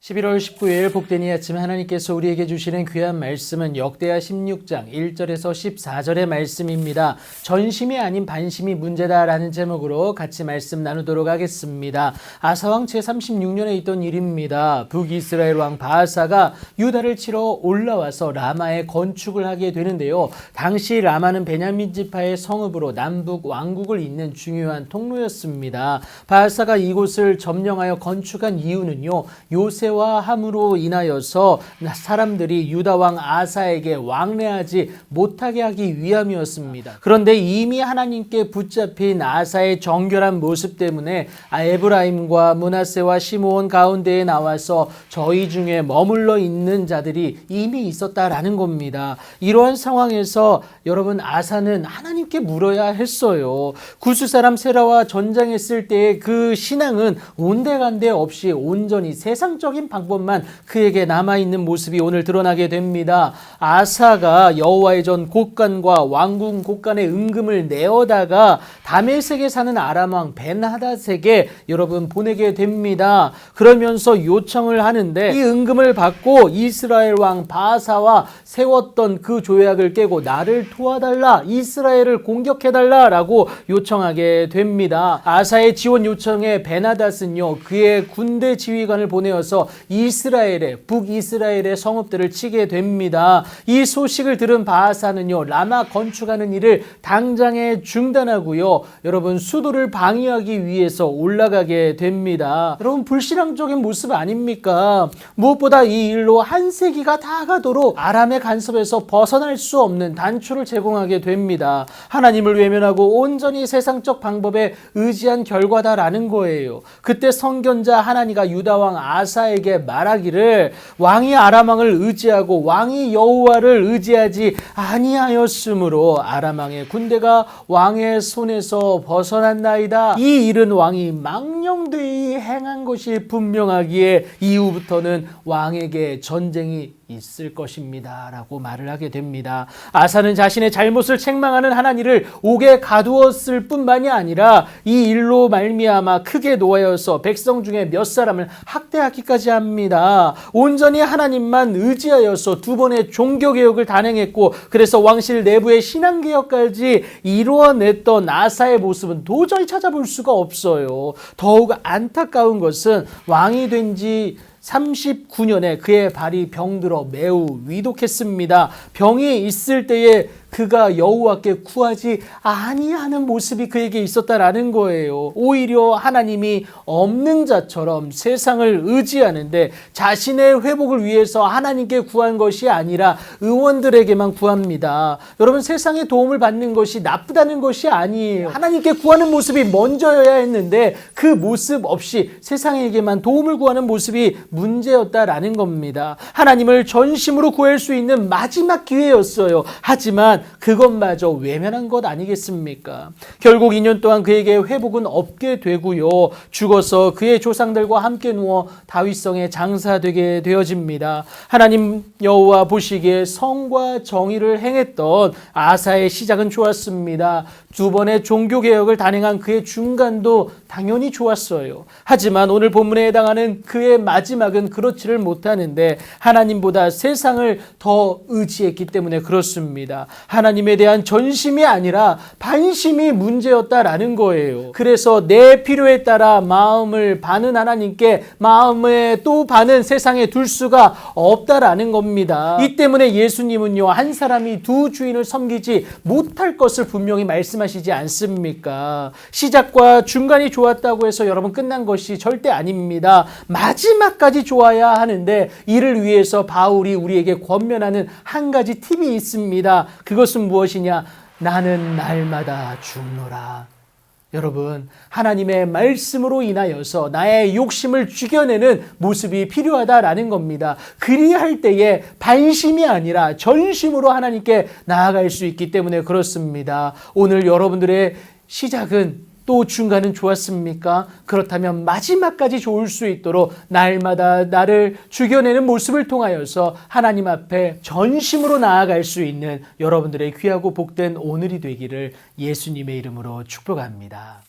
11월 19일 복된 이 아침 하나님께서 우리에게 주시는 귀한 말씀은 역대하 16장 1절에서 14절의 말씀입니다. 전심이 아닌 반심이 문제다라는 제목으로 같이 말씀 나누도록 하겠습니다. 아사왕 제36년에 있던 일입니다. 북이스라엘 왕 바하사가 유다를 치러 올라와서 라마에 건축을 하게 되는데요. 당시 라마는 베냐민 지파의 성읍으로 남북 왕국을 잇는 중요한 통로였습니다. 바하사가 이곳을 점령하여 건축한 이유는요. 요새와 함으로 인하여서 사람들이 유다 왕 아사에게 왕래하지 못하게 하기 위함이었습니다. 그런데 이미 하나님께 붙잡힌 아사의 정결한 모습 때문에 에브라임과 므낫세와 시므온 가운데에 나와서 저희 중에 머물러 있는 자들이 이미 있었다라는 겁니다. 이러한 상황에서 여러분 아사는 하나님께 물어야 했어요. 구스 사람 세라와 전쟁했을 때의 그 신앙은 온데간데 없이 온전히 세상적인 방법만 그에게 남아있는 모습이 오늘 드러나게 됩니다. 아사가 여호와의 전 곳간과 왕궁 곳간의 은금을 내어다가 다메섹에 사는 아람 왕 벤하닷에게 여러분 보내게 됩니다. 그러면서 요청을 하는데 이 은금을 받고 이스라엘 왕 바하사와 세웠던 그 조약을 깨고 나를 도와달라, 이스라엘을 공격해달라라고 요청하게 됩니다. 아사의 지원 요청에 벤하닷은요 그의 군대 지휘관을 보내어서 북이스라엘의 성읍들을 치게 됩니다. 이 소식을 들은 바하사는요 라마 건축하는 일을 당장에 중단하고요 여러분 수도를 방위하기 위해서 올라가게 됩니다. 여러분 불신앙적인 모습 아닙니까? 무엇보다 이 일로 한 세기가 다 가도록 아람의 간섭에서 벗어날 수 없는 단초를 제공하게 됩니다. 하나님을 외면하고 온전히 세상적 방법에 의지한 결과다라는 거예요. 그때 선견자 하나니가 유다 왕 아사에게 말하기를 왕이 아람 왕을 의지하고 왕이 여호와를 의지하지 아니하였으므로 아람 왕의 군대가 왕의 손에서 벗어났나이다. 이 일은 왕이 망령되이 행한 것이 분명하기에 이후부터는 왕에게 전쟁이 있을 것입니다 라고 말을 하게 됩니다. 아사는 자신의 잘못을 책망하는 하나님을 옥에 가두었을 뿐만이 아니라 이 일로 말미암아 크게 노하여서 백성 중에 몇 사람을 학대하기까지 합니다. 온전히 하나님만 의지하여서 두 번의 종교개혁을 단행했고 그래서 왕실 내부의 신앙개혁까지 이루어냈던 아사의 모습은 도저히 찾아볼 수가 없어요. 더욱 안타까운 것은 왕이 된지 39년에 그의 발이 병들어 매우 위독했습니다. 병이 있을 때에 그가 여호와께 구하지 아니하는 모습이 그에게 있었다라는 거예요. 오히려 하나님이 없는 자처럼 세상을 의지하는데 자신의 회복을 위해서 하나님께 구한 것이 아니라 의원들에게만 구합니다. 여러분 세상의 도움을 받는 것이 나쁘다는 것이 아니에요. 하나님께 구하는 모습이 먼저여야 했는데 그 모습 없이 세상에게만 도움을 구하는 모습이 문제였다라는 겁니다. 하나님을 전심으로 구할 수 있는 마지막 기회였어요. 하지만 그것마저 외면한 것 아니겠습니까? 결국 2년 동안 그에게 회복은 없게 되고요. 죽어서 그의 조상들과 함께 누워 다윗성에 장사되게 되어집니다. 하나님 여호와 보시기에 성과 정의를 행했던 아사의 시작은 좋았습니다. 두 번의 종교개혁을 단행한 그의 중간도 당연히 좋았어요. 하지만 오늘 본문에 해당하는 그의 마지막은 그렇지를 못하는데 하나님보다 세상을 더 의지했기 때문에 그렇습니다. 하나님에 대한 전심이 아니라 반심이 문제였다라는 거예요. 그래서 내 필요에 따라 마음을 바는 하나님께 마음에 또 바는 세상에 둘 수가 없다라는 겁니다. 이 때문에 예수님은요 한 사람이 두 주인을 섬기지 못할 것을 분명히 말씀하시지 않습니까? 시작과 중간이 좋았다고 해서 여러분 끝난 것이 절대 아닙니다. 마지막까지 좋아야 하는데 이를 위해서 바울이 우리에게 권면하는 한 가지 팁이 있습니다. 그것은 무엇이냐? 나는 날마다 죽노라. 여러분 하나님의 말씀으로 인하여서 나의 욕심을 죽여내는 모습이 필요하다라는 겁니다. 그리할 때에 반심이 아니라 전심으로 하나님께 나아갈 수 있기 때문에 그렇습니다. 오늘 여러분들의 시작은 또 중간은 좋았습니까? 그렇다면 마지막까지 좋을 수 있도록 날마다 나를 죽여내는 모습을 통하여서 하나님 앞에 전심으로 나아갈 수 있는 여러분들의 귀하고 복된 오늘이 되기를 예수님의 이름으로 축복합니다.